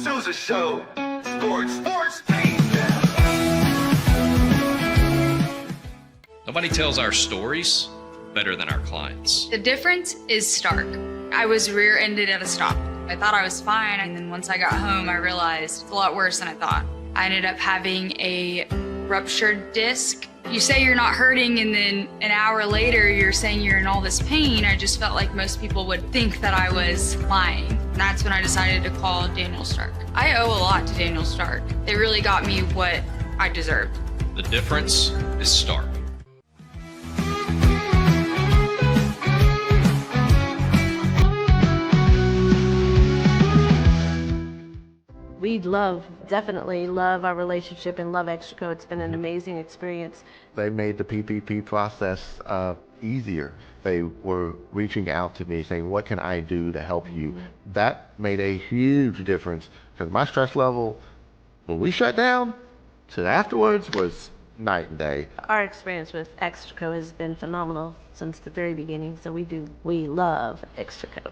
Sousa Show. Sports, pain. Nobody tells our stories better than our clients. The difference is stark. I was rear-ended at a stop. I thought I was fine, and then once I got home, I realized it's a lot worse than I thought. I ended up having a ruptured disc. You say you're not hurting, and then an hour later, you're saying you're in all this pain. I just felt like most people would think that I was lying. And that's when I decided to call Daniel Stark. I owe a lot to Daniel Stark. They really got me what I deserved. The difference is stark. We definitely love our relationship and love Extraco. It's been an amazing experience. They made the PPP process easier. They were reaching out to me saying, what can I do to help you? That made a huge difference because my stress level, when we shut down, to afterwards was night and day. Our experience with Extraco has been phenomenal since the very beginning, so we love Extraco.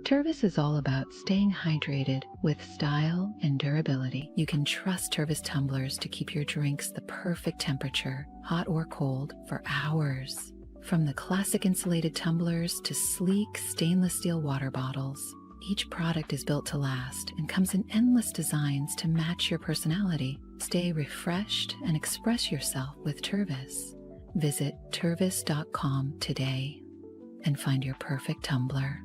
Tervis is all about staying hydrated with style and durability. You can trust Tervis tumblers to keep your drinks the perfect temperature, hot or cold, for hours. From the classic insulated tumblers to sleek stainless steel water bottles, each product is built to last and comes in endless designs to match your personality. Stay refreshed and express yourself with Tervis. Visit tervis.com today and find your perfect tumbler.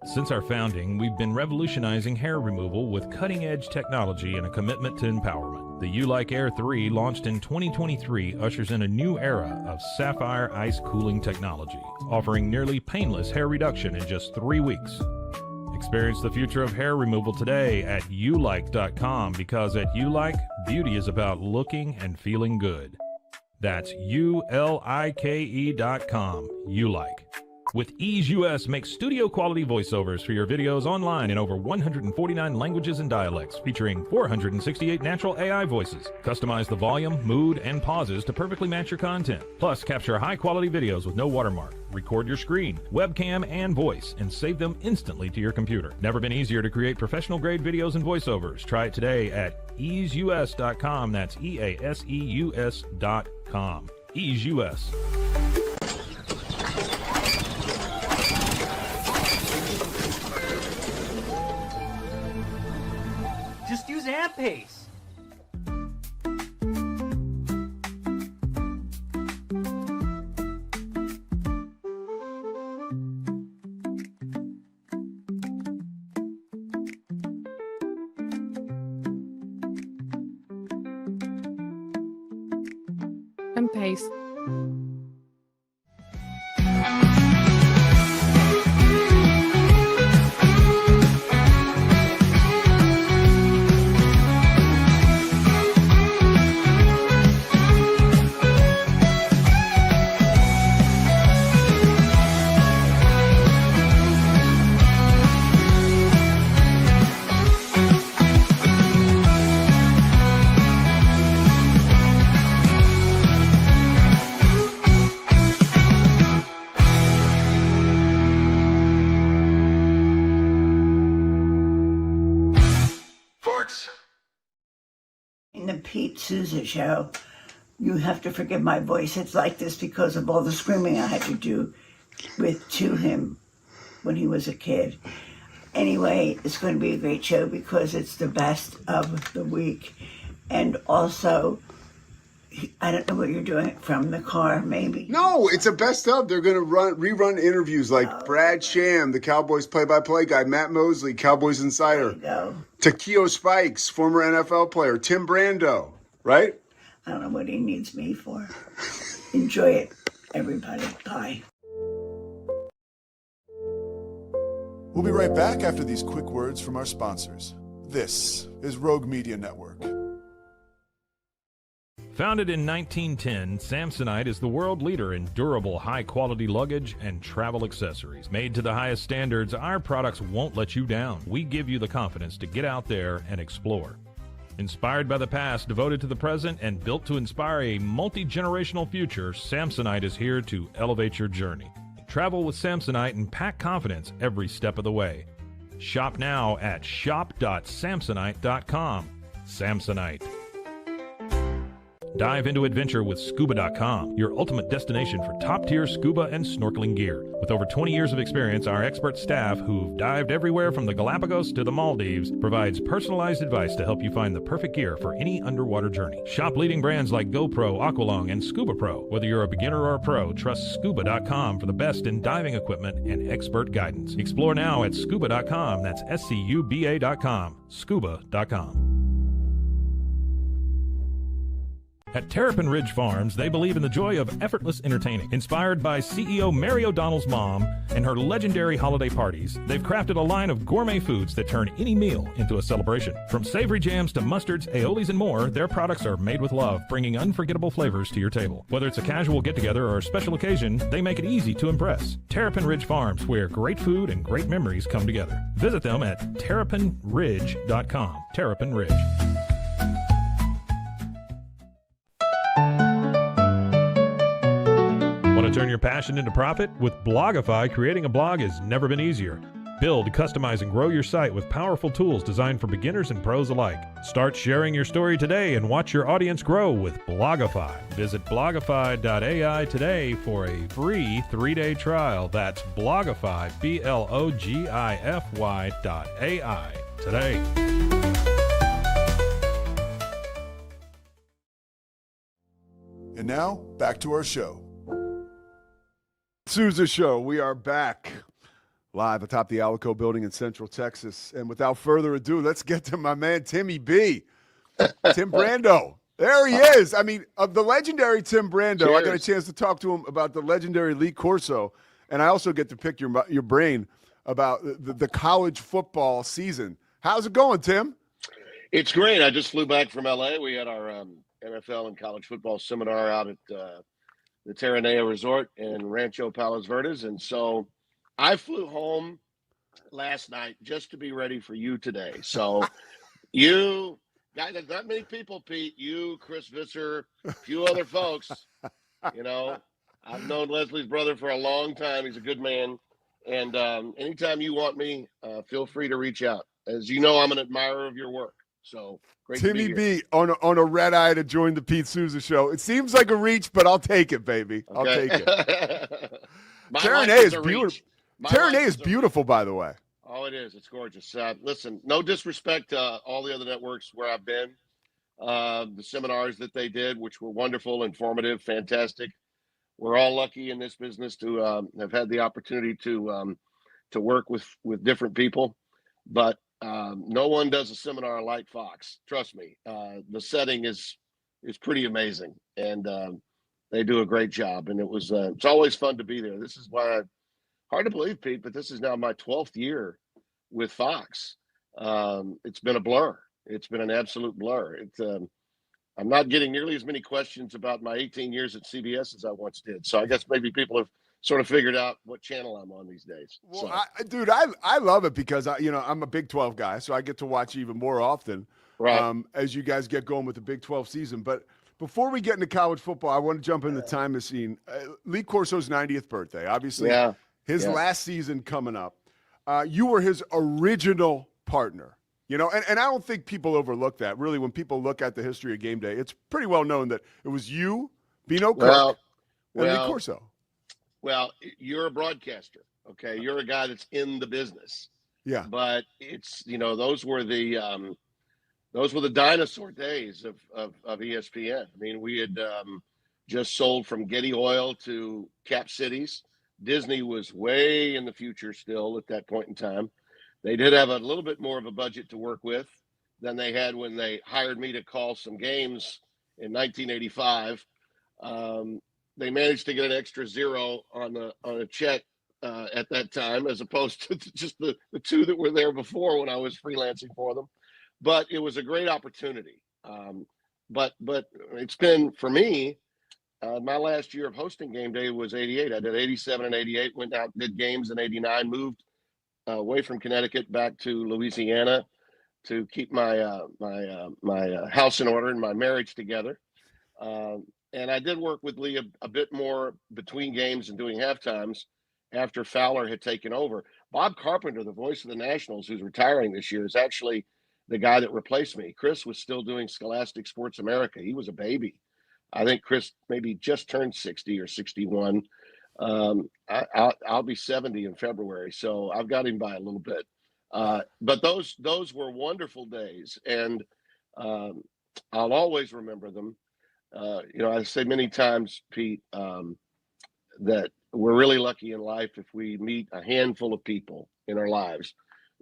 Since our founding, we've been revolutionizing hair removal with cutting-edge technology and a commitment to empowerment. The U-Like Air 3, launched in 2023, ushers in a new era of sapphire ice cooling technology, offering nearly painless hair reduction in just 3 weeks. Experience the future of hair removal today at ulike.com, because at Ulike, beauty is about looking and feeling good. That's ulike.com. Ulike. With Ease US, make studio-quality voiceovers for your videos online in over 149 languages and dialects, featuring 468 natural AI voices. Customize the volume, mood, and pauses to perfectly match your content. Plus, capture high-quality videos with no watermark. Record your screen, webcam, and voice, and save them instantly to your computer. Never been easier to create professional-grade videos and voiceovers. Try it today at easeus.com. That's EASEUS.com. Ease US. Just use AMP-Pace. AMP-Pace. In the Pete Sousa Show, you have to forgive my voice. It's like this because of all the screaming I had to do to him when he was a kid. Anyway, it's going to be a great show because it's the best of the week. And also, I don't know what you're doing from the car, maybe. No, it's a best of. They're going to rerun interviews like Brad Sham, the Cowboys play-by-play guy, Matt Mosley, Cowboys Insider. There you go. Takeo Spikes, former NFL player, Tim Brando, right? I don't know what he needs me for. Enjoy it, everybody. Bye. We'll be right back after these quick words from our sponsors. This is Rogue Media Network. Founded in 1910, Samsonite is the world leader in durable, high-quality luggage and travel accessories. Made to the highest standards, our products won't let you down. We give you the confidence to get out there and explore. Inspired by the past, devoted to the present, and built to inspire a multi-generational future, Samsonite is here to elevate your journey. Travel with Samsonite and pack confidence every step of the way. Shop now at shop.samsonite.com. Samsonite. Dive into adventure with scuba.com, your ultimate destination for top-tier scuba and snorkeling gear. With over 20 years of experience, our expert staff, who've dived everywhere from the Galapagos to the Maldives, provides personalized advice to help you find the perfect gear for any underwater journey. Shop leading brands like GoPro, Aqualung, and Scuba Pro. Whether you're a beginner or a pro, trust scuba.com for the best in diving equipment and expert guidance. Explore now at scuba.com. That's SCUBA.com. Scuba.com. At Terrapin Ridge Farms, they believe in the joy of effortless entertaining. Inspired by CEO Mary O'Donnell's mom and her legendary holiday parties, they've crafted a line of gourmet foods that turn any meal into a celebration. From savory jams to mustards, aiolis, and more, their products are made with love, bringing unforgettable flavors to your table. Whether it's a casual get-together or a special occasion, they make it easy to impress. Terrapin Ridge Farms, where great food and great memories come together. Visit them at terrapinridge.com. Terrapin Ridge. Want to turn your passion into profit? With Blogify, creating a blog has never been easier. Build, customize, and grow your site with powerful tools designed for beginners and pros alike. Start sharing your story today and watch your audience grow with Blogify. Visit blogify.ai today for a free 3-day trial. That's Blogify, Blogify.ai today. And now, back to our show. Sousa Show, we are back live atop the Alico building in Central Texas. And without further ado, let's get to my man, Timmy B. Tim Brando. There he is. I mean, of the legendary Tim Brando, Cheers. I got a chance to talk to him about the legendary Lee Corso. And I also get to pick your brain about the college football season. How's it going, Tim? It's great. I just flew back from L.A. We had our NFL and college football seminar out at the Terranea Resort in Rancho Palos Verdes. And so I flew home last night just to be ready for you today. So you guys, there's not many people, Pete, you, Chris Visser, a few other folks, you know, I've known Leslie's brother for a long time. He's a good man. And anytime you want me, feel free to reach out. As you know, I'm an admirer of your work. So great Timmy to be here. B on a red eye to join the Pete Sousa Show. It seems like a reach, but I'll take it, baby. I'll take it. Terranea is beautiful. Terranea is beautiful, by the way. Oh, it is. It's gorgeous. Listen, no disrespect to all the other networks where I've been. The seminars that they did, which were wonderful, informative, fantastic. We're all lucky in this business to have had the opportunity to work with different people. But no one does a seminar like Fox. Trust me. The setting is pretty amazing, and they do a great job. And it's always fun to be there. This is why hard to believe, Pete, but this is now my 12th year with Fox. It's been a blur. It's been an absolute blur. I'm not getting nearly as many questions about my 18 years at CBS as I once did. So I guess maybe people have sort of figured out what channel I'm on these days. Well, So. I love it because I'm a Big 12 guy, so I get to watch even more often. Right. As you guys get going with the Big 12 season. But before we get into college football, I want to jump in the time machine. Lee Corso's 90th birthday, obviously. Yeah. His last season coming up. You were his original partner. You know, and I don't think people overlook that. Really, when people look at the history of game day, it's pretty well known that it was you, Bino Cook, and Lee Corso. Well, you're a broadcaster, okay? You're a guy that's in the business. Yeah. But it's, those were the dinosaur days of ESPN. I mean, we had just sold from Getty Oil to Cap Cities. Disney was way in the future still at that point in time. They did have a little bit more of a budget to work with than they had when they hired me to call some games in 1985. They managed to get an extra zero on a check at that time, as opposed to just the two that were there before when I was freelancing for them. But it was a great opportunity. But it's been, for me, my last year of hosting game day was 88. I did 87 and 88, went out, did games in 89, moved away from Connecticut back to Louisiana. to keep my house in order and my marriage together. And I did work with Lee a bit more between games and doing halftimes after Fowler had taken over. Bob Carpenter, the voice of the Nationals, who's retiring this year, is actually the guy that replaced me. Chris was still doing Scholastic Sports America. He was a baby. I think Chris maybe just turned 60 or 61. I'll be 70 in February, so I've got him by a little bit. But those were wonderful days, and I'll always remember them. I say many times, Pete, that we're really lucky in life if we meet a handful of people in our lives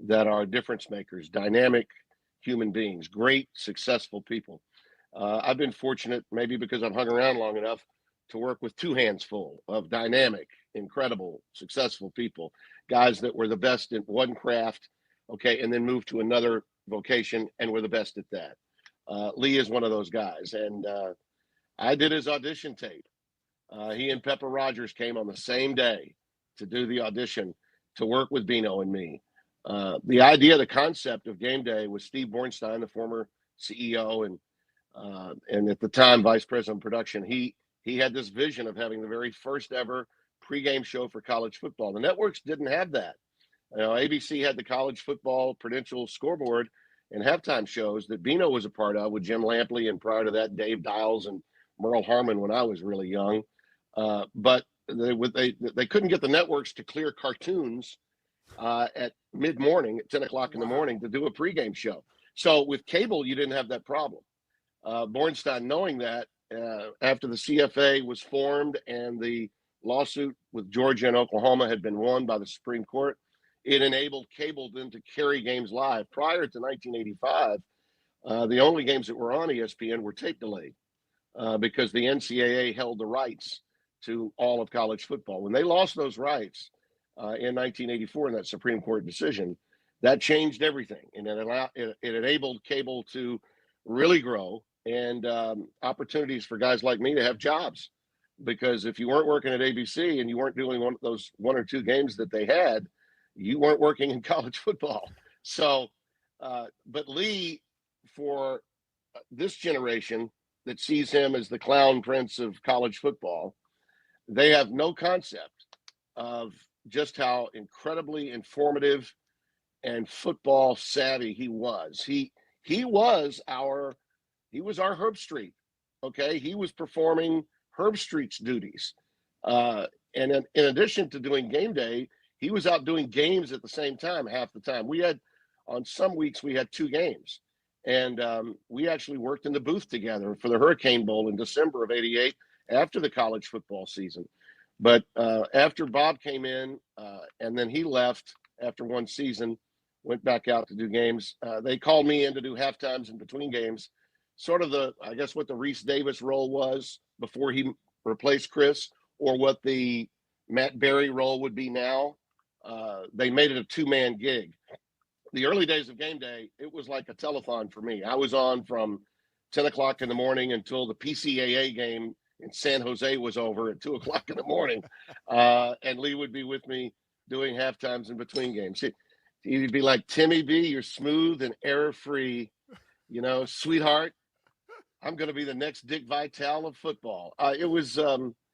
that are difference makers, dynamic human beings, great, successful people. I've been fortunate, maybe because I've hung around long enough, to work with two hands full of dynamic, incredible, successful people, guys that were the best in one craft, okay, and then moved to another vocation and were the best at that. Lee is one of those guys, and I did his audition tape. He and Pepper Rogers came on the same day to do the audition to work with Bino and me. The idea, the concept of Game Day was Steve Bornstein, the former CEO and at the time vice president of production. He had this vision of having the very first ever pregame show for college football. The networks didn't have that. ABC had the college football Prudential scoreboard and halftime shows that Bino was a part of with Jim Lampley, and prior to that, Dave Dials and Merle Harmon when I was really young. But they couldn't get the networks to clear cartoons at mid-morning, at 10 o'clock in the morning, to do a pregame show. So with cable, you didn't have that problem. Bornstein, knowing that, after the CFA was formed and the lawsuit with Georgia and Oklahoma had been won by the Supreme Court, it enabled cable then to carry games live. Prior to 1985, the only games that were on ESPN were tape delayed because the NCAA held the rights to all of college football. When they lost those rights in 1984 in that Supreme Court decision, that changed everything, and it enabled cable to really grow, and opportunities for guys like me to have jobs. Because if you weren't working at ABC and you weren't doing those one or two games that they had, you weren't working in college football. So, but Lee, for this generation that sees him as the clown prince of college football, they have no concept of just how incredibly informative and football savvy he was. He was our Herb Street. Okay, he was performing Herb Street's duties, and in addition to doing Game Day, he was out doing games at the same time half the time. On some weeks we had two games, and we actually worked in the booth together for the Hurricane Bowl in December of '88 after the college football season. But after Bob came in, and then he left after one season, went back out to do games. They called me in to do halftimes in between games, sort of what the Reese Davis role was before he replaced Chris, or what the Matt Berry role would be now. They made it a two-man gig. The early days of Game Day, it was like a telethon for me. I was on from 10 o'clock in the morning until the PCAA game in San Jose was over at 2 o'clock in the morning. And Lee would be with me doing halftimes in between games. He'd be like, "Timmy B, you're smooth and error-free. Sweetheart, I'm going to be the next Dick Vitale of football."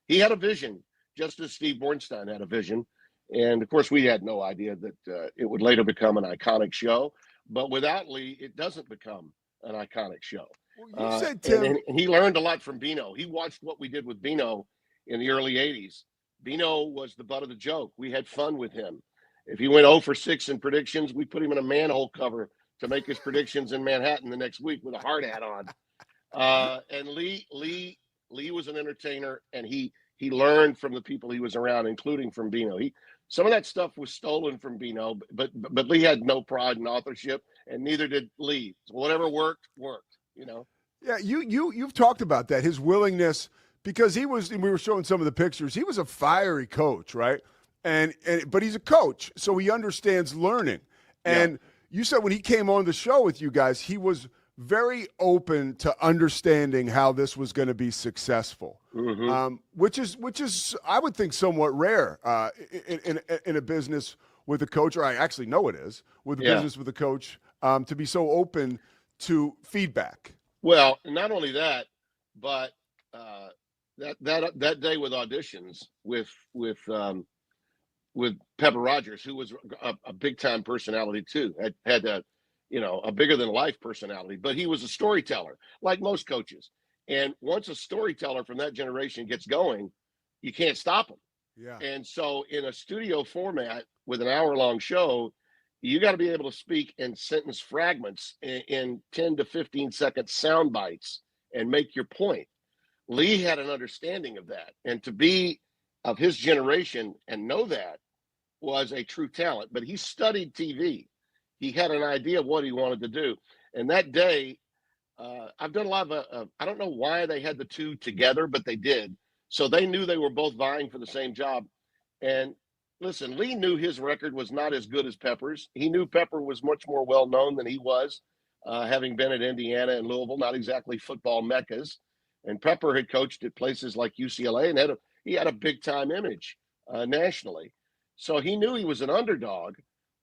He had a vision, just as Steve Bornstein had a vision. And of course, we had no idea that it would later become an iconic show. But without Lee, it doesn't become an iconic show. Well, you said, Tim, and he learned a lot from Bino. He watched what we did with Bino in the early 80s. Bino was the butt of the joke. We had fun with him. If he went 0 for 6 in predictions, we put him in a manhole cover to make his predictions in Manhattan the next week with a hard hat on. And Lee was an entertainer, and he learned from the people he was around, including from Bino. Some of that stuff was stolen from Bino, but Lee had no pride in authorship, and neither did Lee. So whatever worked. Yeah, you've talked about that, his willingness, because we were showing some of the pictures. He was a fiery coach, right? But he's a coach, so he understands learning. And you said when he came on the show with you guys, he was very open to understanding how this was going to be successful, which is I would think somewhat rare in a business with a coach, or I actually know it is with a business with a coach to be so open to feedback. Well, not only that, but that day with auditions with Pepper Rogers, who was a big time personality too, had a a bigger than life personality, but he was a storyteller like most coaches. And once a storyteller from that generation gets going, you can't stop him. Yeah. And so in a studio format with an hour-long show, you got to be able to speak in sentence fragments in 10 to 15 second sound bites and make your point. Lee had an understanding of that. And to be of his generation and know that was a true talent. But he studied TV. He had an idea of what he wanted to do. And that day, I've done a lot of, I don't know why they had the two together, but they did. So they knew they were both vying for the same job. And listen, Lee knew his record was not as good as Pepper's. He knew Pepper was much more well-known than he was, having been at Indiana and Louisville, not exactly football meccas. And Pepper had coached at places like UCLA and he had a big-time image nationally. So he knew he was an underdog,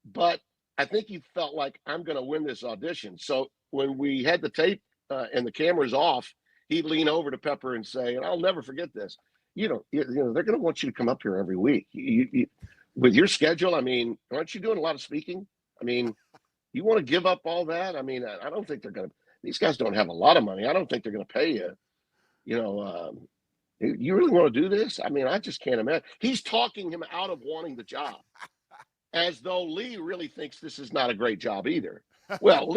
but I think he felt like, I'm going to win this audition. So when we had the tape and the cameras off, he'd lean over to Pepper and say, and I'll never forget this, they're going to want you to come up here every week. With your schedule, I mean, aren't you doing a lot of speaking? I mean, you want to give up all that? I mean, I don't think they're going to, these guys don't have a lot of money. I don't think they're going to pay you. You really want to do this? I mean, I just can't imagine. He's talking him out of wanting the job as though Lee really thinks this is not a great job either. Well,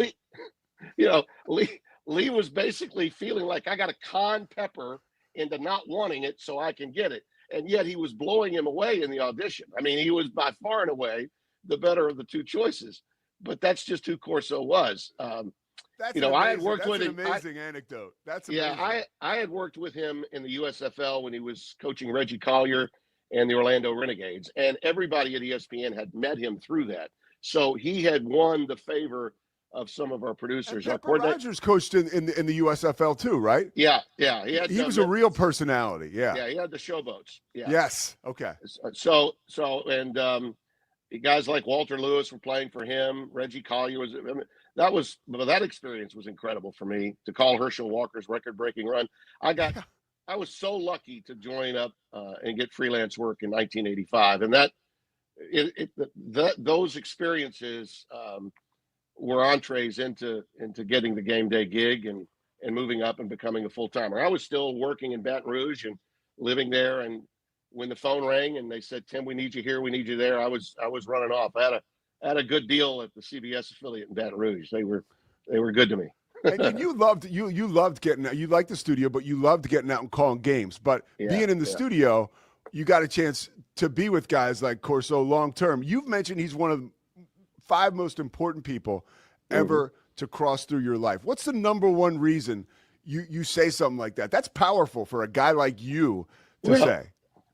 Lee was basically feeling like, I got to con Pepper into not wanting it so I can get it. And yet he was blowing him away in the audition. I mean, he was by far and away the better of the two choices. But that's just who Corso was. I had worked with him. That's an amazing anecdote. That's amazing. Yeah, I had worked with him in the USFL when he was coaching Reggie Collier and the Orlando Renegades. And everybody at ESPN had met him through that. So he had won the favor of some of our producers. And Pepper Rogers coached in the USFL too, right? Yeah. He was a real personality. Yeah. Yeah, he had the showboats. Yeah. Yes. Okay. So guys like Walter Lewis were playing for him. Reggie Collier was. That experience was incredible for me to call Herschel Walker's record-breaking run. I was so lucky to join up and get freelance work in 1985, and those experiences were entrees into getting the game day gig and moving up and becoming a full-timer. I was still working in Baton Rouge and living there, and when the phone rang and they said, "Tim, we need you here, we need you there," I was running off. I had a good deal at the CBS affiliate in Baton Rouge. They were good to me. And you loved getting out. You liked the studio, but you loved getting out and calling games. But being in the studio, you got a chance to be with guys like Corso long term. You've mentioned he's one of the 5 most important people ever to cross through your life. What's the number one reason you say something like that? That's powerful for a guy like you to say.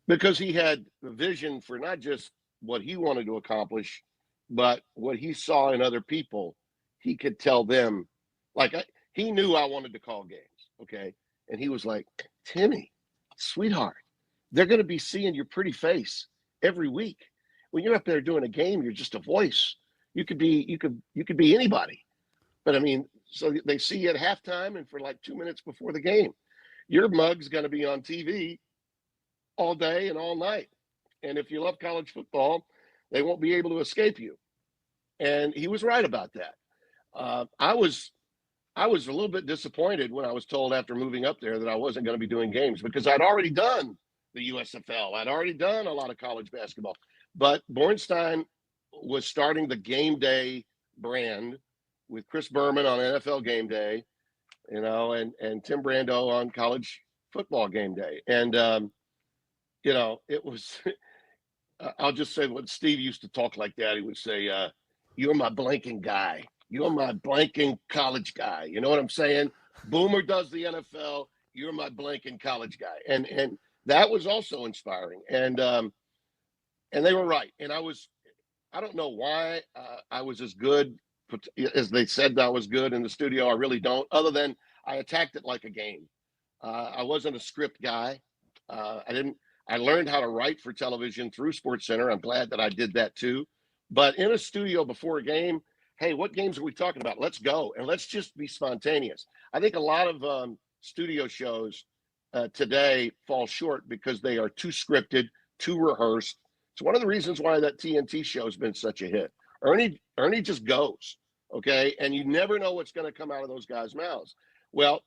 Because he had a vision for not just what he wanted to accomplish, but what he saw in other people. He could tell them, he knew I wanted to call games, okay? And he was like, "Timmy, sweetheart, they're going to be seeing your pretty face every week. When you're up there doing a game, you're just a voice. You could be anybody. But I mean, so they see you at halftime and for like 2 minutes before the game. Your mug's going to be on TV all day and all night. And if you love college football, they won't be able to escape you." And he was right about that. I was a little bit disappointed when I was told after moving up there that I wasn't going to be doing games, because I'd already done the USFL. I'd already done a lot of college basketball. But Bornstein was starting the game day brand with Chris Berman on NFL game day, and Tim Brando on college football game day. And, it was, I'll just say what Steve used to talk like that. He would say, "You're my blanking guy. You're my blanking college guy." You know what I'm saying? Boomer does the NFL. You're my blanking college guy. And that was also inspiring. And they were right. And I don't know why I was as good as they said I was good in the studio. I really don't, other than I attacked it like a game. I wasn't a script guy. I learned how to write for television through SportsCenter. I'm glad that I did that too. But in a studio before a game, hey, what games are we talking about? Let's go. And let's just be spontaneous. I think a lot of studio shows today fall short because they are too scripted, too rehearsed. It's one of the reasons why that TNT show has been such a hit. Ernie just goes, okay? And you never know what's going to come out of those guys' mouths. Well,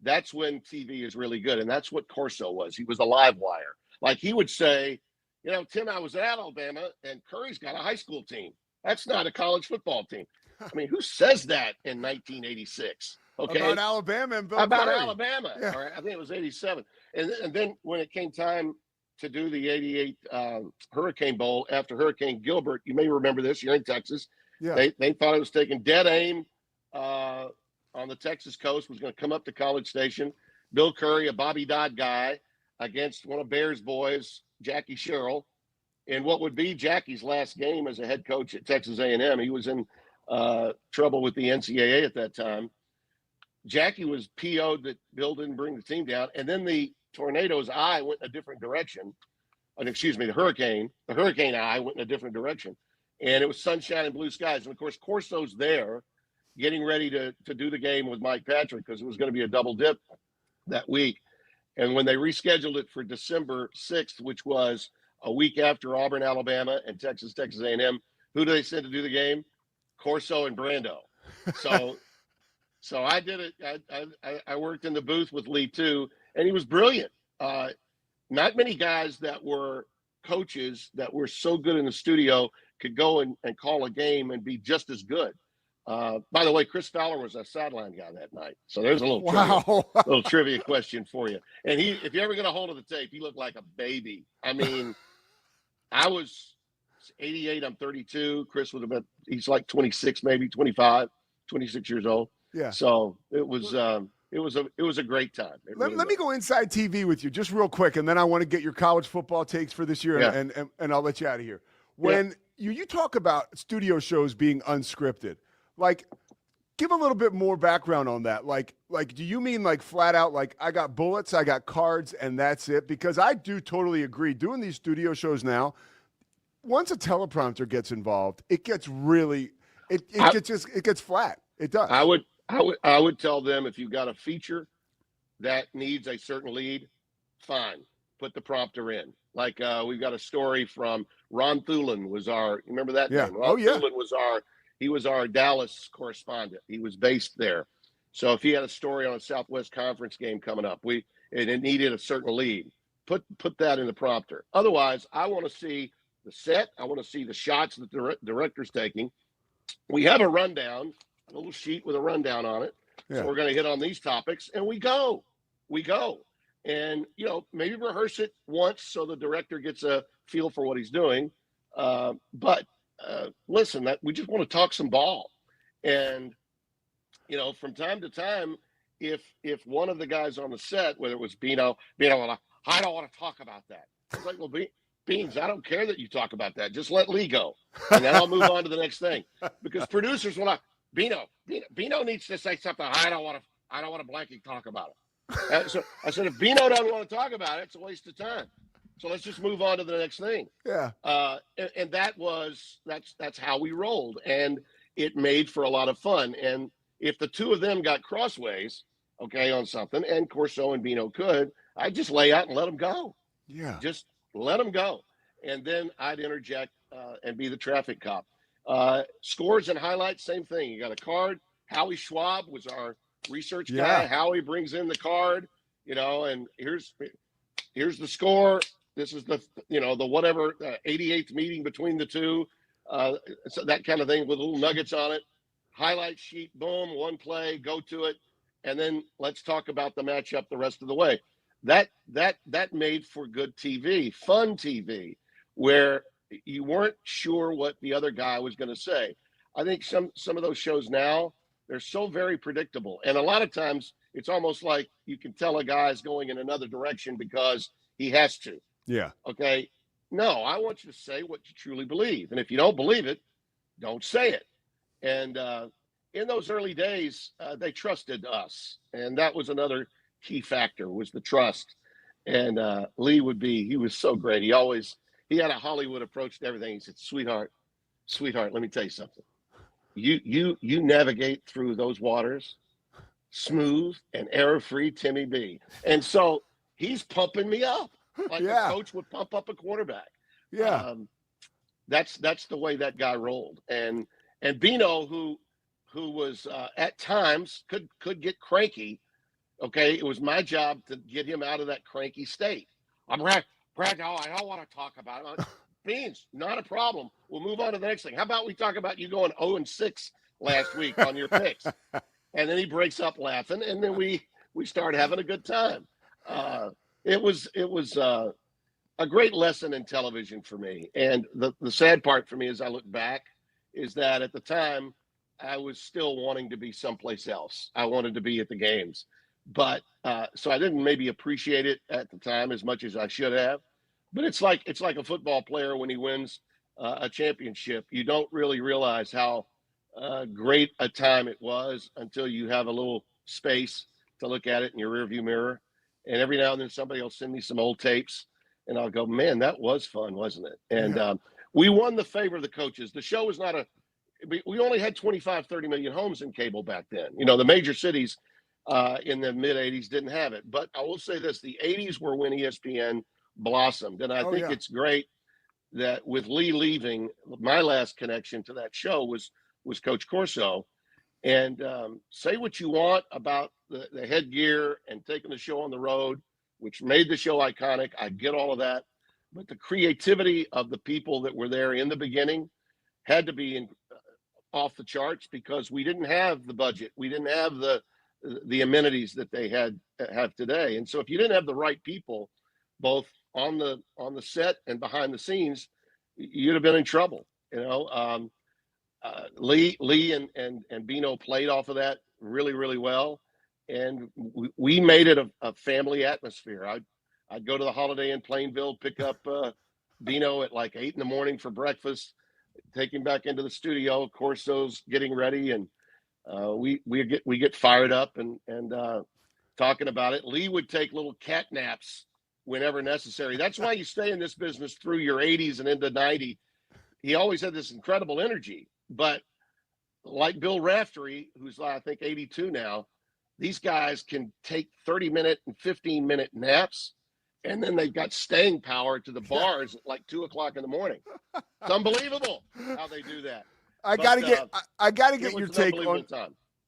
that's when TV is really good. And that's what Corso was. He was a live wire. Like he would say, you know, Tim, I was at Alabama and Curry's got a high school team. That's not a college football team. I mean, who says that in 1986? Okay. About Alabama and Bill About Curry. Alabama. Yeah. All right. I think it was 87. And then when it came time to do the 88 Hurricane Bowl after Hurricane Gilbert, you may remember this, you're in Texas. Yeah. They thought it was taking dead aim on the Texas coast, was going to come up to College Station. Bill Curry, a Bobby Dodd guy, against one of Bears boys, Jackie Sherrill, in what would be Jackie's last game as a head coach at Texas A&M. He was in trouble with the NCAA at that time. Jackie was PO'd that Bill didn't bring the team down, and then the tornado's eye went in a different direction. Excuse me, the hurricane eye went in a different direction, and it was sunshine and blue skies. And of course, Corso's there, getting ready to do the game with Mike Patrick because it was going to be a double dip that week. And when they rescheduled it for December 6th, which was a week after Auburn, Alabama, and Texas A&M, who do they send to do the game? Corso and Brando. So I did it. I worked in the booth with Lee too, and he was brilliant. Not many guys that were coaches that were so good in the studio could go and call a game and be just as good. By the way, Chris Fowler was a sideline guy that night. So there's a little trivia question for you. And if you ever get a hold of the tape, he looked like a baby. I mean, I was 88, I'm 32. Chris would have been, he's like 26, maybe 25, 26 years old. Yeah. So it was a great time. Let me go inside TV with you just real quick, and then I want to get your college football takes for this year, and I'll let you out of here. When you talk about studio shows being unscripted, like, give a little bit more background on that. Like, do you mean like flat out, like I got bullets, I got cards, and that's it? Because I do totally agree. Doing these studio shows now, once a teleprompter gets involved, it gets really, it gets flat. It does. I would tell them, if you've got a feature that needs a certain lead, fine, put the prompter in. Like we've got a story from Ron Thulin was our, remember that name? Ron Thulin was our Dallas correspondent. He was based there. So if he had a story on a Southwest Conference game coming up, and it needed a certain lead, put that in the prompter. Otherwise, I want to see the set. I want to see the shots that the director's taking. We have a rundown, a little sheet with a rundown on it. Yeah. So we're going to hit on these topics, and we go. And, maybe rehearse it once so the director gets a feel for what he's doing. But listen, we just want to talk some ball. And, from time to time, if one of the guys on the set, whether it was Bino, I don't want to talk about that. It's like, well, Beans, I don't care that you talk about that. Just let Lee go. And then I'll move on to the next thing. Because producers will not, Bino needs to say something. I don't want to blankly talk about it. So I said, if Bino doesn't want to talk about it, it's a waste of time. So let's just move on to the next thing. Yeah. And that's how we rolled, and it made for a lot of fun. And if the two of them got crossways, okay, on something, and Corso and Bino could, I'd just lay out and let them go. Yeah. Just let them go, and then I'd interject and be the traffic cop. Scores and highlights, same thing. You got a card. Howie Schwab was our research guy. Howie brings in the card, and here's the score. This is the whatever 88th meeting between the two, so that kind of thing with little nuggets on it. Highlight sheet, boom, one play, go to it, and then let's talk about the matchup the rest of the way. That made for good TV, fun TV, where you weren't sure what the other guy was going to say. I think some of those shows now, they're so very predictable, and a lot of times it's almost like you can tell a guy's going in another direction because he has to. Yeah. Okay. No, I want you to say what you truly believe. And if you don't believe it, don't say it. And in those early days, they trusted us. And that was another key factor, was the trust. And Lee he was so great. He had a Hollywood approach to everything. He said, sweetheart, let me tell you something. you navigate through those waters smooth and error-free, Timmy B. And so he's pumping me up like a coach would pump up a quarterback. Yeah. That's the way that guy rolled. And Bino, who was at times could get cranky. Okay, it was my job to get him out of that cranky state. I'm Brad. No, I don't want to talk about it. Beans, not a problem. We'll move on to the next thing. How about we talk about you going 0-6 last week on your picks? And then he breaks up laughing, and then we start having a good time. It was a great lesson in television for me. And the sad part for me as I look back is that at the time I was still wanting to be someplace else. I wanted to be at the games. But so I didn't maybe appreciate it at the time as much as I should have. But it's like a football player when he wins a championship. You don't really realize how great a time it was until you have a little space to look at it in your rearview mirror. And every now and then somebody will send me some old tapes, and I'll go, man, that was fun, wasn't it? And we won the favor of the coaches. The show was not we only had 25, 30 million homes in cable back then. You know, the major cities in the mid 80s didn't have it. But I will say this, the 80s were when ESPN blossomed. And I think it's great that with Lee leaving, my last connection to that show was Coach Corso. And say what you want about the headgear and taking the show on the road, which made the show iconic. I get all of that. But the creativity of the people that were there in the beginning had to be off the charts because we didn't have the budget. We didn't have the amenities that they have today. And so if you didn't have the right people, both on the set and behind the scenes, you'd have been in trouble. You know, Lee and Bino played off of that really, really well. And we made it a family atmosphere. I'd go to the Holiday Inn Plainville, pick up Bino at like 8 a.m. for breakfast, take him back into the studio. Corso's getting ready, and we get fired up and talking about it. Lee would take little cat naps whenever necessary. That's why you stay in this business through your 80s and into 90. He always had this incredible energy, but like Bill Raftery, who's I think 82 now, these guys can take 30-minute and 15-minute naps, and then they've got staying power to the bars at like 2 o'clock in the morning. It's unbelievable how they do that. I gotta get your take on.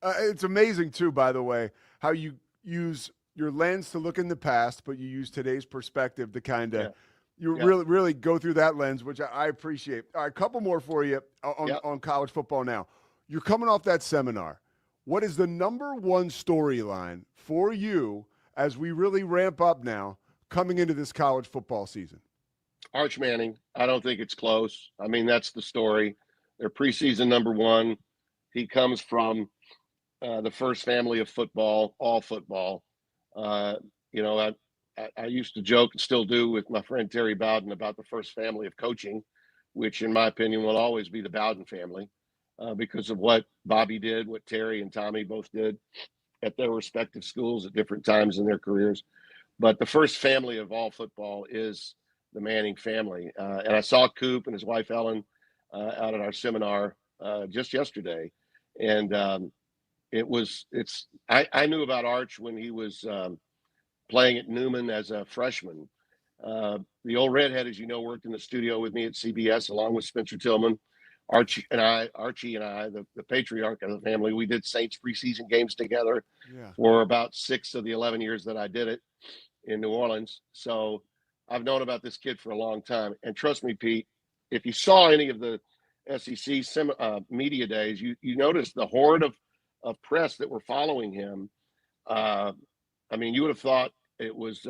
It's amazing too, by the way, how you use your lens to look in the past, but you use today's perspective to kind of really go through that lens, which I appreciate. All right, a couple more for you on college football now. You're coming off that seminar. What is the number one storyline for you as we really ramp up now coming into this college football season? Arch Manning. I don't think it's close. I mean, that's the story. They're preseason number one. He comes from the first family of football, all football. You know, I used to joke and still do with my friend Terry Bowden about the first family of coaching, which in my opinion will always be the Bowden family because of what Bobby did, what Terry and Tommy both did at their respective schools at different times in their careers. But the first family of all football is the Manning family. And I saw Coop and his wife Ellen out at our seminar just yesterday. And I knew about Arch when he was playing at Newman as a freshman. The old redhead, as you know, worked in the studio with me at CBS along with Spencer Tillman. Archie and I, the patriarch of the family, we did Saints preseason games together for about 6 of the 11 years that I did it in New Orleans. So I've known about this kid for a long time. And trust me, Pete, if you saw any of the SEC media days, you noticed the horde of press that were following him. I mean, you would have thought it was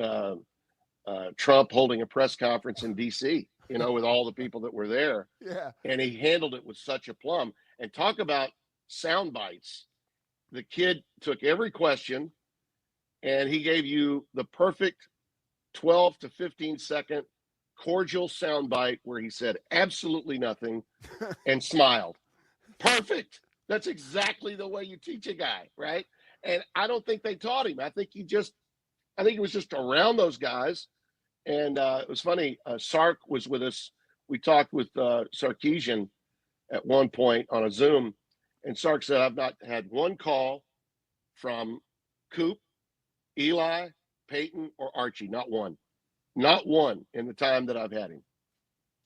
Trump holding a press conference in D.C., you know, with all the people that were there. Yeah. And he handled it with such a plum. And talk about sound bites. The kid took every question and he gave you the perfect 12 to 15 second cordial soundbite where he said absolutely nothing and smiled. Perfect. That's exactly the way you teach a guy, right? And I don't think they taught him. I think he was just around those guys. And it was funny. Sark was with us. We talked with Sarkisian at one point on a Zoom, And Sark said, I've not had one call from Coop, Eli, Peyton, or Archie. Not one. Not one in the time that I've had him.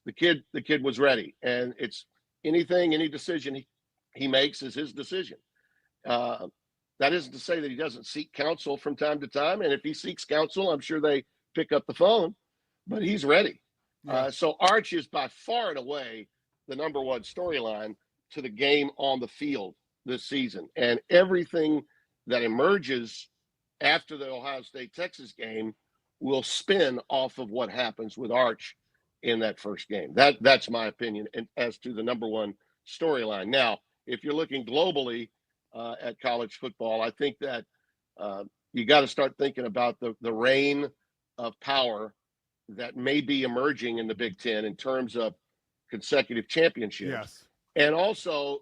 The kid was ready. And it's any decision he makes is his decision. That isn't to say that he doesn't seek counsel from time to time. And if he seeks counsel, I'm sure they pick up the phone, but he's ready. Yeah. So Arch is by far and away the number one storyline to the game on the field this season. And everything that emerges after the Ohio State-Texas game will spin off of what happens with Arch in that first game. That's my opinion as to the number one storyline. Now, if you're looking globally at college football, I think that you got to start thinking about the reign of power that may be emerging in the Big Ten in terms of consecutive championships. Yes. And also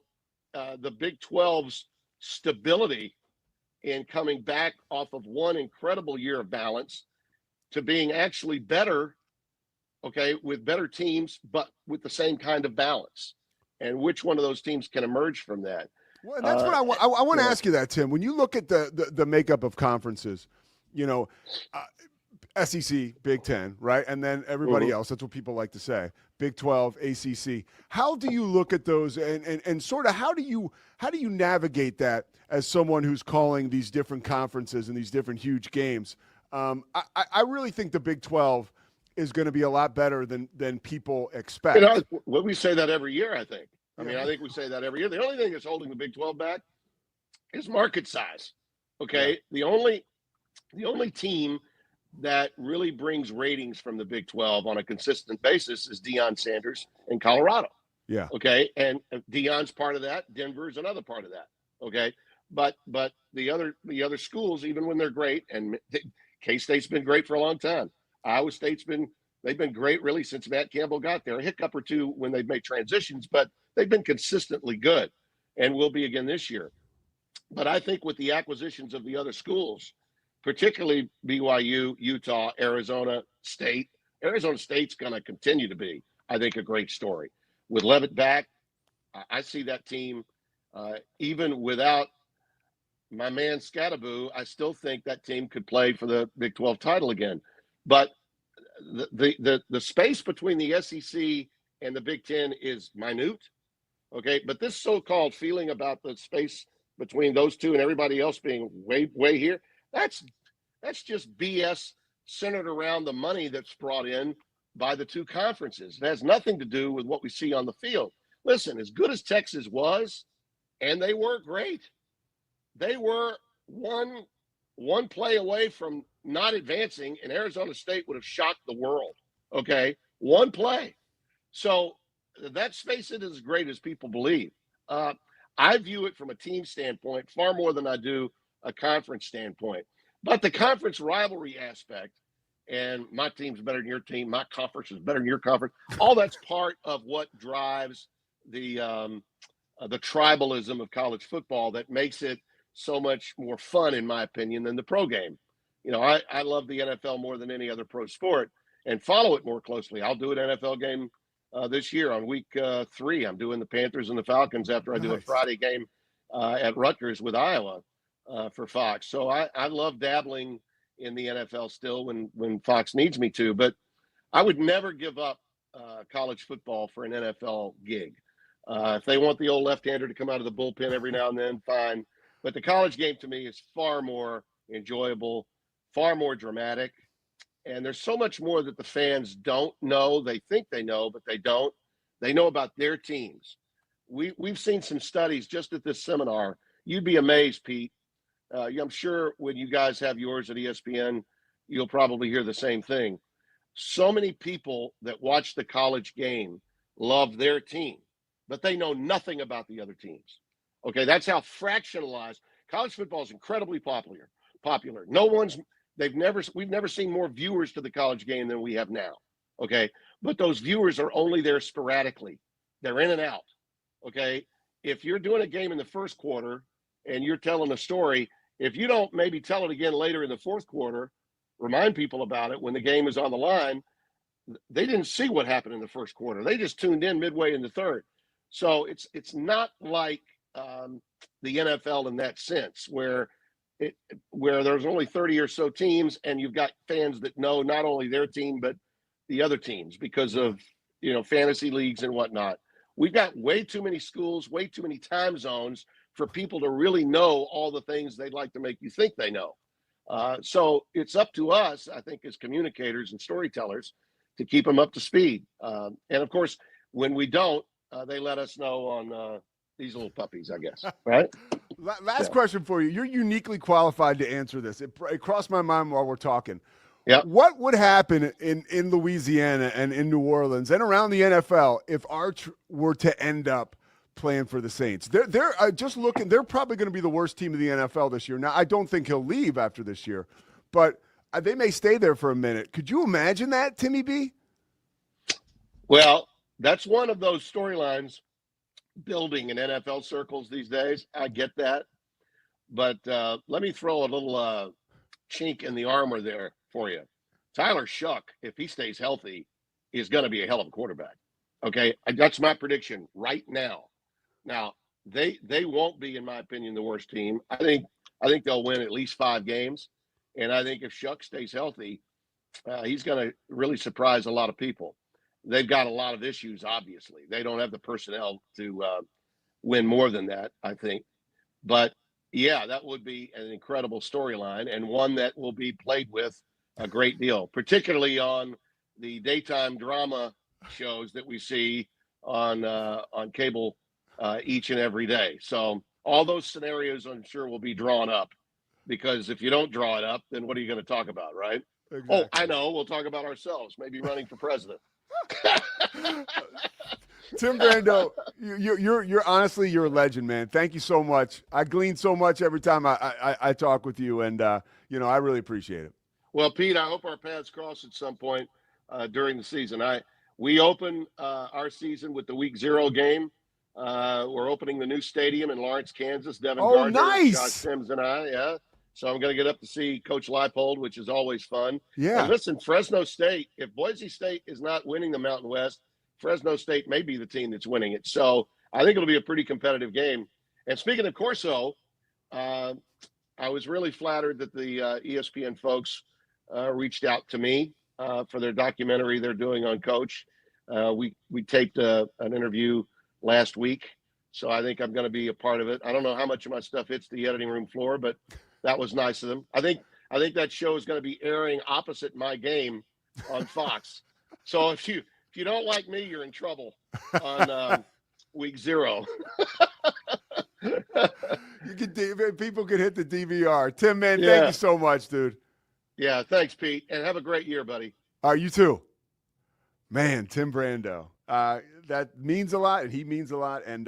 the Big 12's stability in coming back off of one incredible year of balance to being actually better, okay, with better teams, but with the same kind of balance. And which one of those teams can emerge from that? Well, that's what I want to ask you that, Tim. When you look at the makeup of conferences, you know, SEC, Big Ten, right? And then everybody else, that's what people like to say, Big 12, ACC. How do you look at those and sort of how do you navigate that as someone who's calling these different conferences and these different huge games? I really think the Big 12 is going to be a lot better than people expect. You know, well, we say that every year, I think. I mean, I think we say that every year. The only thing that's holding the Big 12 back is market size. Okay. Yeah. The only team that really brings ratings from the Big 12 on a consistent basis is Deion Sanders in Colorado. Yeah. Okay. And Deion's part of that. Denver's another part of that. Okay. But the other schools, even when they're great, and K-State's been great for a long time. Iowa State's they've been great really since Matt Campbell got there. A hiccup or two when they've made transitions, but they've been consistently good and will be again this year. But I think with the acquisitions of the other schools, particularly BYU, Utah, Arizona State's going to continue to be, I think, a great story. With Levitt back, I see that team, even without my man Scattaboo, I still think that team could play for the Big 12 title again. But the space between the SEC and the Big Ten is minute, okay? But this so-called feeling about the space between those two and everybody else being way here, that's just BS centered around the money that's brought in by the two conferences. It has nothing to do with what we see on the field. Listen, as good as Texas was, and they were great, they were one play away from not advancing, and Arizona State would have shocked the world, okay? One play. So that space isn't as great as people believe. I view it from a team standpoint far more than I do a conference standpoint. But the conference rivalry aspect, and my team's better than your team, my conference is better than your conference, all that's part of what drives the tribalism of college football that makes it so much more fun, in my opinion, than the pro game. You know, I love the NFL more than any other pro sport and follow it more closely. I'll do an NFL game this year on week 3. I'm doing the Panthers and the Falcons after I do a Friday game at Rutgers with Iowa for Fox. So I love dabbling in the NFL still when Fox needs me to, but I would never give up college football for an NFL gig. If they want the old left-hander to come out of the bullpen every now and then, fine. But the college game to me is far more enjoyable, far more dramatic. And there's so much more that the fans don't know. They think they know, but they don't. They know about their teams. We've seen some studies just at this seminar. You'd be amazed, Pete. I'm sure when you guys have yours at ESPN, you'll probably hear the same thing. So many people that watch the college game love their team, but they know nothing about the other teams. Okay, that's how fractionalized college football is. Incredibly popular. We've never seen more viewers to the college game than we have now. Okay, but those viewers are only there sporadically. They're in and out. Okay, if you're doing a game in the first quarter and you're telling a story, if you don't maybe tell it again later in the fourth quarter, remind people about it when the game is on the line, they didn't see what happened in the first quarter. They just tuned in midway in the third. So it's not like the NFL in that sense, where there's only 30 or so teams, and you've got fans that know not only their team but the other teams because of fantasy leagues and whatnot. We've got way too many schools, way too many time zones for people to really know all the things they'd like to make you think they know. So it's up to us, I think, as communicators and storytellers, to keep them up to speed. And of course, when we don't, they let us know on these little puppies, I guess. Right? Last question for you. You're uniquely qualified to answer this. It crossed my mind while we're talking. Yeah. What would happen in Louisiana and in New Orleans and around the NFL if Arch were to end up playing for the Saints? They're just looking. They're probably going to be the worst team of the NFL this year. Now, I don't think he'll leave after this year, but they may stay there for a minute. Could you imagine that, Timmy B? Well, that's one of those storylines building in NFL circles these days. I get that. But let me throw a little chink in the armor there for you. Tyler Shuck, if he stays healthy, is going to be a hell of a quarterback. Okay, that's my prediction right now. Now, they won't be, in my opinion, the worst team. I think they'll win at least 5 games. And I think if Shuck stays healthy, he's going to really surprise a lot of people. They've got a lot of issues, obviously. They don't have the personnel to win more than that, I think. But, yeah, that would be an incredible storyline and one that will be played with a great deal, particularly on the daytime drama shows that we see on cable each and every day. So all those scenarios, I'm sure, will be drawn up, because if you don't draw it up, then what are you going to talk about, right? Exactly. Oh, I know. We'll talk about ourselves, maybe running for president. Tim Brando, you're honestly, you're a legend, man. Thank you so much. I glean so much every time I talk with you, and I really appreciate it. Well, Pete, I hope our paths cross at some point during the season. We open our season with the Week 0 game. We're opening the new stadium in Lawrence, Kansas. Devin Gardner, nice. Josh Sims, and I. Yeah. So I'm going to get up to see Coach Leipold, which is always fun. Yeah. And listen, Fresno State, if Boise State is not winning the Mountain West, Fresno State may be the team that's winning it. So I think it'll be a pretty competitive game. And speaking of Corso, I was really flattered that the ESPN folks reached out to me for their documentary they're doing on Coach. We taped an interview last week, so I think I'm going to be a part of it. I don't know how much of my stuff hits the editing room floor, but that was nice of them. I think that show is going to be airing opposite my game on Fox. So if you don't like me, you're in trouble on Week 0. People can hit the DVR. Tim, man, thank you so much, dude. Yeah, thanks, Pete, and have a great year, buddy. All right, you too. Man, Tim Brando. That means a lot, and he means a lot. And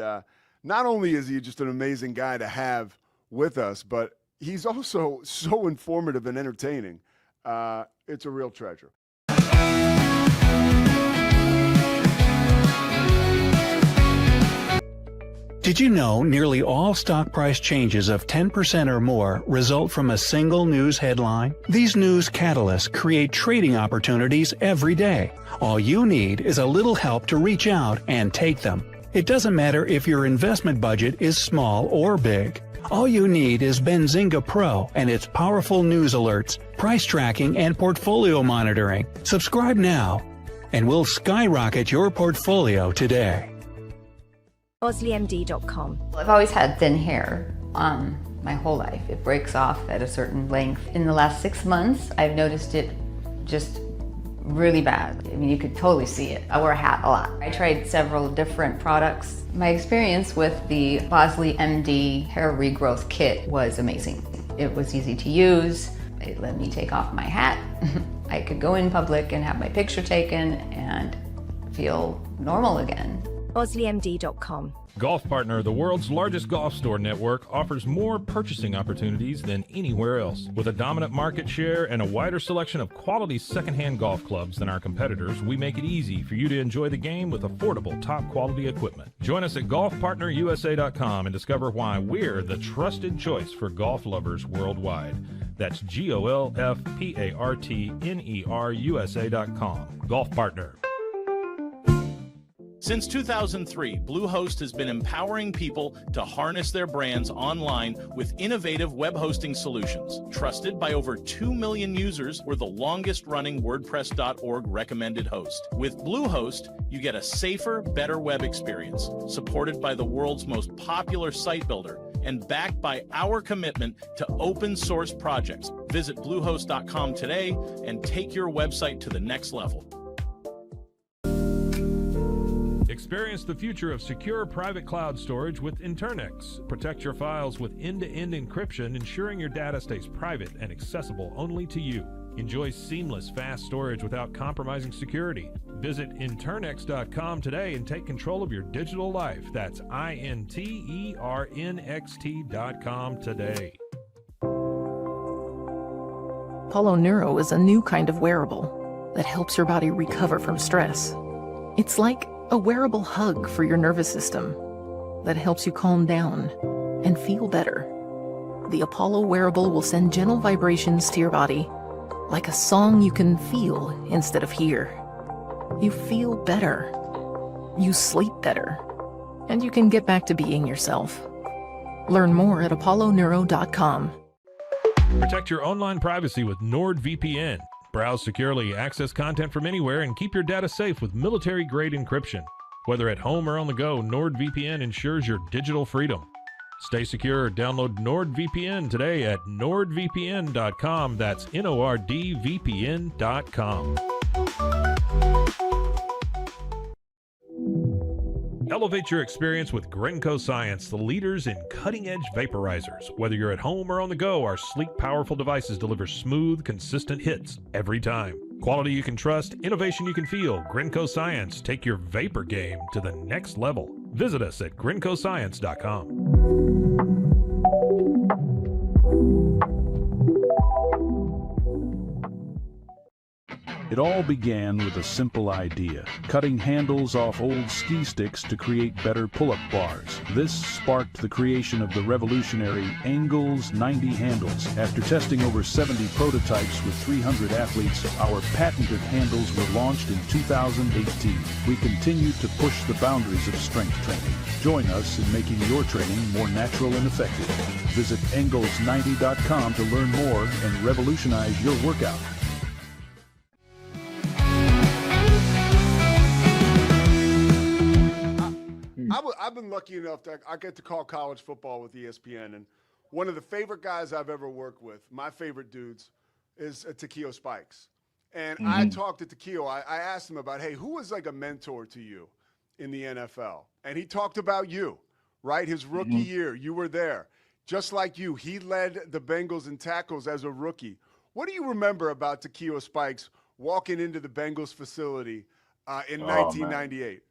not only is he just an amazing guy to have with us, but he's also so informative and entertaining. It's a real treasure. Did you know nearly all stock price changes of 10% or more result from a single news headline? These news catalysts create trading opportunities every day. All you need is a little help to reach out and take them. It doesn't matter if your investment budget is small or big. All you need is Benzinga Pro and its powerful news alerts, price tracking, and portfolio monitoring. Subscribe now, and we'll skyrocket your portfolio today. OsleyMD.com. I've always had thin hair my whole life. It breaks off at a certain length. In the last 6 months, I've noticed it just really bad. I mean, you could totally see it. I wear a hat a lot. I tried several different products. My experience with the Bosley MD hair regrowth kit was amazing. It was easy to use. It let me take off my hat. I could go in public and have my picture taken and feel normal again. OsleyMD.com. Golf Partner, the world's largest golf store network, offers more purchasing opportunities than anywhere else. With a dominant market share and a wider selection of quality secondhand golf clubs than our competitors, we make it easy for you to enjoy the game with affordable, top-quality equipment. Join us at golfpartnerusa.com and discover why we're the trusted choice for golf lovers worldwide. That's GOLFPARTNERUSA.com. Golf Partner. Since 2003, Bluehost has been empowering people to harness their brands online with innovative web hosting solutions. Trusted by over 2 million users, we're the longest-running WordPress.org recommended host. With Bluehost, you get a safer, better web experience, supported by the world's most popular site builder, and backed by our commitment to open source projects. Visit Bluehost.com today and take your website to the next level. Experience the future of secure private cloud storage with Internex. Protect your files with end-to-end encryption, ensuring your data stays private and accessible only to you. Enjoy seamless, fast storage without compromising security. Visit Internex.com today and take control of your digital life. That's INTERNXT.com today. Apollo Neuro is a new kind of wearable that helps your body recover from stress. It's like a wearable hug for your nervous system that helps you calm down and feel better. The Apollo wearable will send gentle vibrations to your body, like a song you can feel instead of hear. You feel better, you sleep better, and you can get back to being yourself. Learn more at apolloneuro.com. Protect your online privacy with NordVPN. Browse securely, access content from anywhere, and keep your data safe with military-grade encryption. Whether at home or on the go, NordVPN ensures your digital freedom. Stay secure. Download NordVPN today at nordvpn.com. That's NORDVPN.com. Elevate your experience with Grenco Science, the leaders in cutting-edge vaporizers. Whether you're at home or on the go, our sleek, powerful devices deliver smooth, consistent hits every time. Quality you can trust, innovation you can feel. Grenco Science. Take your vapor game to the next level. Visit us at GrencoScience.com. It all began with a simple idea, cutting handles off old ski sticks to create better pull-up bars. This sparked the creation of the revolutionary Engels 90 handles. After testing over 70 prototypes with 300 athletes, our patented handles were launched in 2018. We continue to push the boundaries of strength training. Join us in making your training more natural and effective. Visit Engels90.com to learn more and revolutionize your workout. I've been lucky enough that I get to call college football with ESPN, and one of the favorite guys I've ever worked with, my favorite dudes, is Takeo Spikes. And I talked to Takeo. I asked him about, hey, who was like a mentor to you in the NFL? And he talked about you, right? His rookie year, you were there. Just like you, he led the Bengals in tackles as a rookie. What do you remember about Takeo Spikes walking into the Bengals facility in 1998? Man.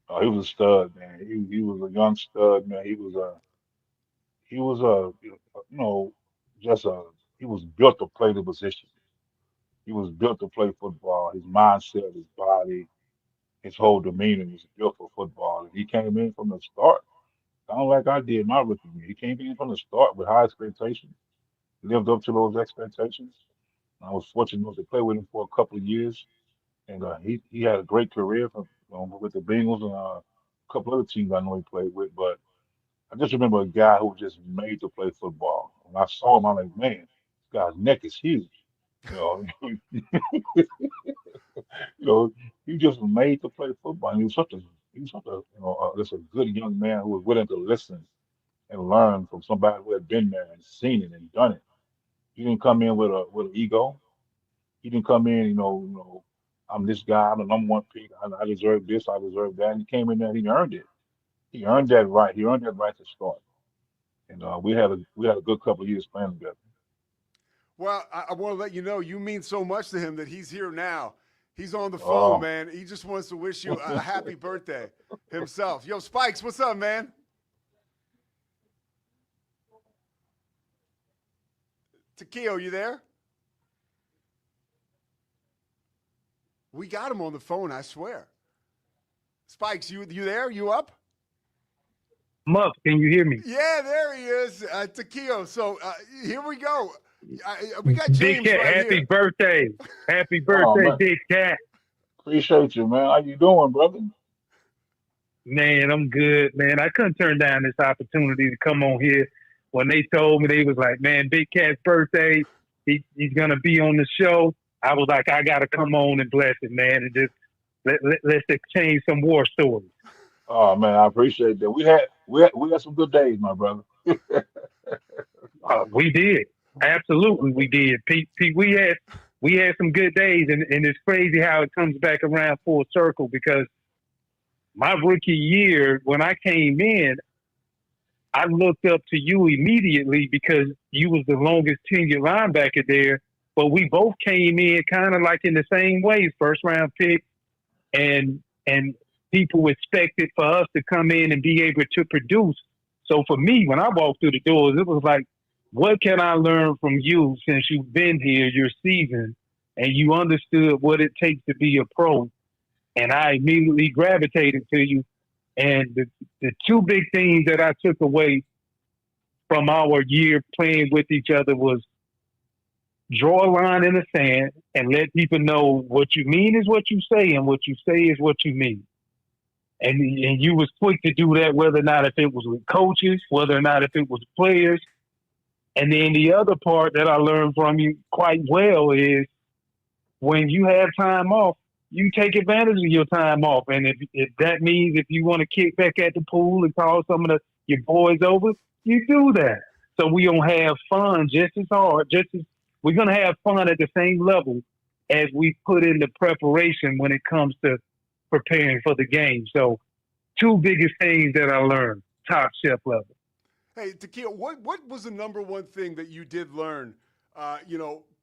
Oh, he was a stud, man. He was a young stud, man. He was he was built to play the position. He was built to play football. His mindset, his body, his whole demeanor was built for football. And he came in from the start, kind of like I did my rookie year. He came in from the start with high expectations. He lived up to those expectations. I was fortunate enough to play with him for a couple of years, and he had a great career with the Bengals and a couple other teams I know he played with. But I just remember a guy who was just made to play football. When I saw him, I'm like, man, this guy's neck is huge. He just was made to play football. And he was such a just a good young man who was willing to listen and learn from somebody who had been there and seen it and done it. He didn't come in with an ego. He didn't come in, I'm this guy, I'm the number one pick, I deserve this, I deserve that. And he came in there and he earned it. He earned that right. He earned that right to start. And we had a good couple of years playing together. Well, I want to let you know, you mean so much to him that he's here now. He's on the phone, man. He just wants to wish you a happy birthday himself. Yo, Spikes, what's up, man? Takeo, you there? We got him on the phone, I swear. Spikes, you there? You up? I'm up. Can you hear me? Yeah, there he is, Takeo. So here we go. We got James Big Cat, right happy here. birthday. Happy birthday, Big Cat. Appreciate you, man. How you doing, brother? Man, I'm good, man. I couldn't turn down this opportunity to come on here. When they told me, they was like, man, Big Cat's birthday, he's going to be on the show. I was like, I got to come on and bless it, man, and just let's exchange some war stories. Oh man, I appreciate that. We had some good days, my brother. We did. Absolutely, we did. Pete, we had some good days, and it's crazy how it comes back around full circle because my rookie year, when I came in, I looked up to you immediately because you was the longest tenured linebacker there. But we both came in kind of like in the same ways, first round pick, and people expected for us to come in and be able to produce. So for me, when I walked through the doors, it was like, what can I learn from you since you've been here your season and you understood what it takes to be a pro? And I immediately gravitated to you. And the two big things that I took away from our year playing with each other was draw a line in the sand and let people know what you mean is what you say and what you say is what you mean. And you was quick to do that, whether or not if it was with coaches, whether or not if it was players. And then the other part that I learned from you quite well is when you have time off, you take advantage of your time off. And if that means if you want to kick back at the pool and call some of your boys over, you do that. So we don't have fun just as hard, we're going to have fun at the same level as we put in the preparation when it comes to preparing for the game. So two biggest things that I learned, top chef level. Hey, Takeo, what was the number one thing that you did learn,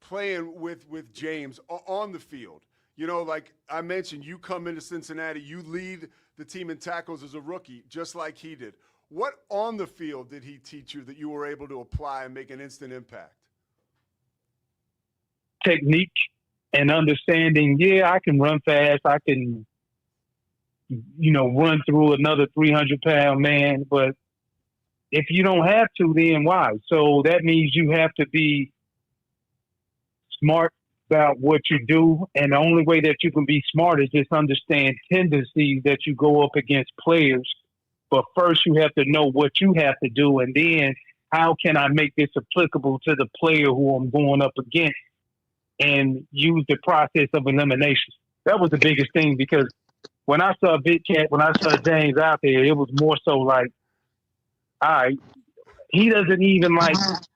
playing with James on the field? Like I mentioned, you come into Cincinnati, you lead the team in tackles as a rookie, just like he did. What on the field did he teach you that you were able to apply and make an instant impact? Technique and understanding, I can run fast. I can, run through another 300-pound man, but if you don't have to, then why? So that means you have to be smart about what you do. And the only way that you can be smart is just understand tendencies that you go up against players. But first you have to know what you have to do. And then how can I make this applicable to the player who I'm going up against and use the process of elimination. That was the biggest thing because when I saw Big Cat, when I saw James out there, it was more so like, all right, he doesn't even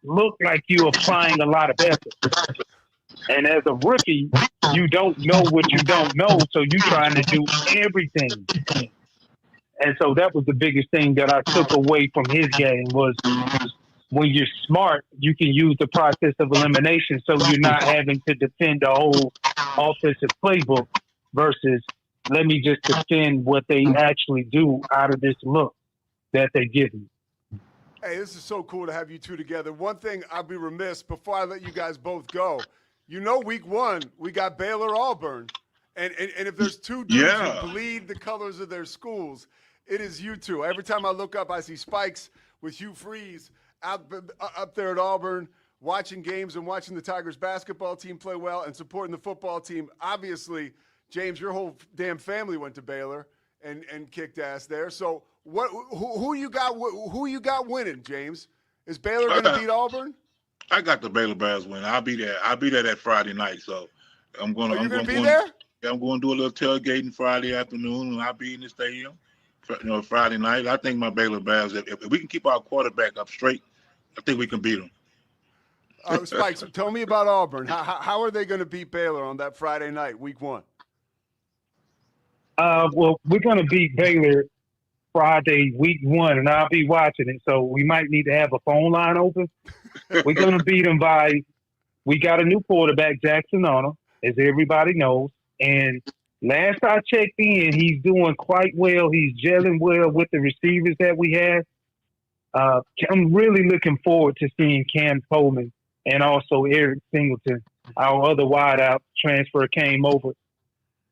look like you applying a lot of effort. And as a rookie, you don't know what you don't know, so you're trying to do everything. And so that was the biggest thing that I took away from his game was when you're smart, you can use the process of elimination so you're not having to defend the whole offensive playbook versus let me just defend what they actually do out of this look that they give me. Hey, this is so cool to have you two together. One thing I'll be remiss before I let you guys both go. Week one, we got Baylor Auburn. And if there's two dudes who bleed the colors of their schools, it is you two. Every time I look up, I see Spikes with Hugh Freeze up there at Auburn, watching games and watching the Tigers basketball team play well and supporting the football team. Obviously, James, your whole damn family went to Baylor and kicked ass there. So who you got winning, James? Is Baylor going to beat Auburn? I got the Baylor Bears win. I'll be there. I'll be there that Friday night. So I'm going to. Are you going to be there? Yeah, I'm going to do a little tailgating Friday afternoon, and I'll be in the stadium. Friday night. I think my Baylor Bears. If we can keep our quarterback up straight, I think we can beat them. Spikes, tell me about Auburn. How are they going to beat Baylor on that Friday night, week one? Well, we're going to beat Baylor Friday, week one, and I'll be watching it. So we might need to have a phone line open. We're going to beat them we got a new quarterback, Jackson Arnold, as everybody knows. And last I checked in, he's doing quite well. He's gelling well with the receivers that we have. I'm really looking forward to seeing Cam Coleman and also Eric Singleton, our other wideout transfer came over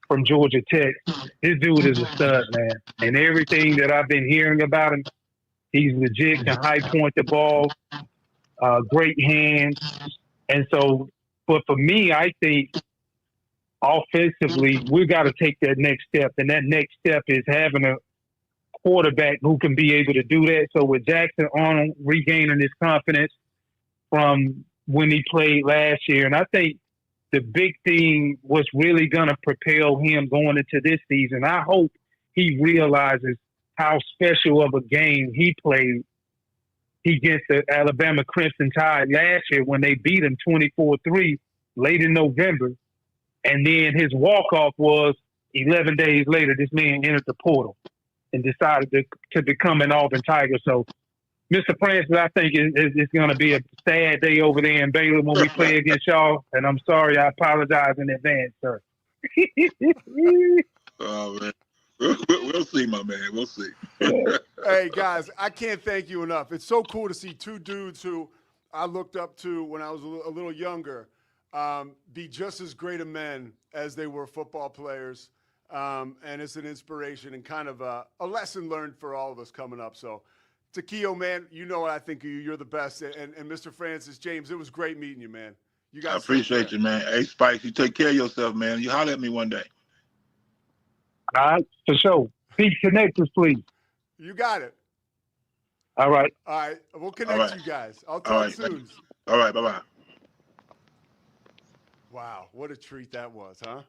from Georgia Tech. This dude is a stud, man. And everything that I've been hearing about him, he's legit, can high point the ball, great hands. And so, but for me, I think offensively, we got to take that next step. And that next step is having quarterback who can be able to do that. So with Jackson Arnold regaining his confidence from when he played last year, and I think the big thing was really going to propel him going into this season. I hope he realizes how special of a game he played against the Alabama Crimson Tide last year when they beat him 24-3 late in November. And then his walk-off was 11 days later, this man entered the portal and decided to become an Auburn Tiger. So, Mr. Francis, I think it's going to be a sad day over there in Baylor when we play against y'all. And I'm sorry, I apologize in advance, sir. Oh, man. We'll see, my man. We'll see. Hey, guys, I can't thank you enough. It's so cool to see two dudes who I looked up to when I was a little younger be just as great of men as they were football players. And it's an inspiration and kind of a lesson learned for all of us coming up. So, Takeo, man, you know what I think of you. You're the best. And Mr. Francis, James, it was great meeting you, man. You guys I appreciate you, man. Hey, Spikes, you take care of yourself, man. You holler at me one day. All right, for sure. Please connect us, please. You got it. All right. All right. We'll connect you guys. I'll talk soon. All right. Bye-bye. Wow. What a treat that was, huh?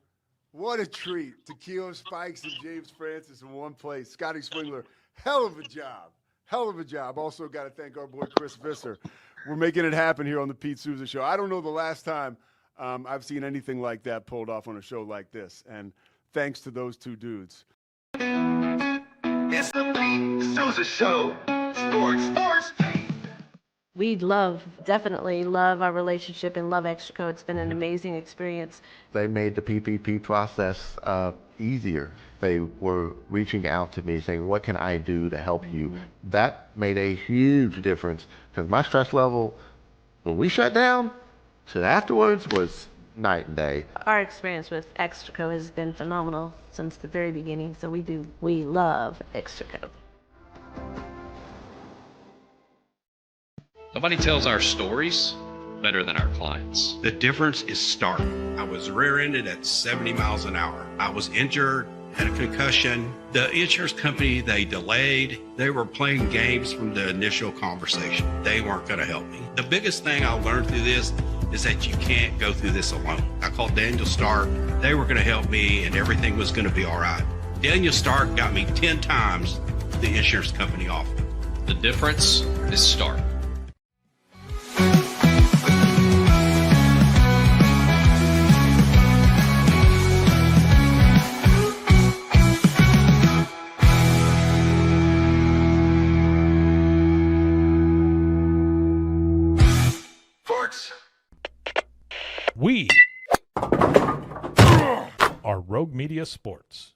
What a treat. Takeo Spikes and James Francis in one place. Scotty Swingler, hell of a job. Hell of a job. Also got to thank our boy Chris Visser. We're making it happen here on the Pete Sousa Show. I don't know the last time I've seen anything like that pulled off on a show like this. And thanks to those two dudes. It's the Pete Sousa Show. Sports. We definitely love our relationship and love Extraco. It's been an amazing experience. They made the PPP process easier. They were reaching out to me saying, what can I do to help you? That made a huge difference because my stress level, when we shut down, to afterwards was night and day. Our experience with Extraco has been phenomenal since the very beginning, so we love Extraco. Nobody tells our stories better than our clients. The difference is stark. I was rear-ended at 70 miles an hour. I was injured, had a concussion. The insurance company, they delayed. They were playing games from the initial conversation. They weren't going to help me. The biggest thing I learned through this is that you can't go through this alone. I called Daniel Stark. They were going to help me and everything was going to be all right. Daniel Stark got me 10 times the insurance company offered. The difference is stark. We are Rogue Media Sports.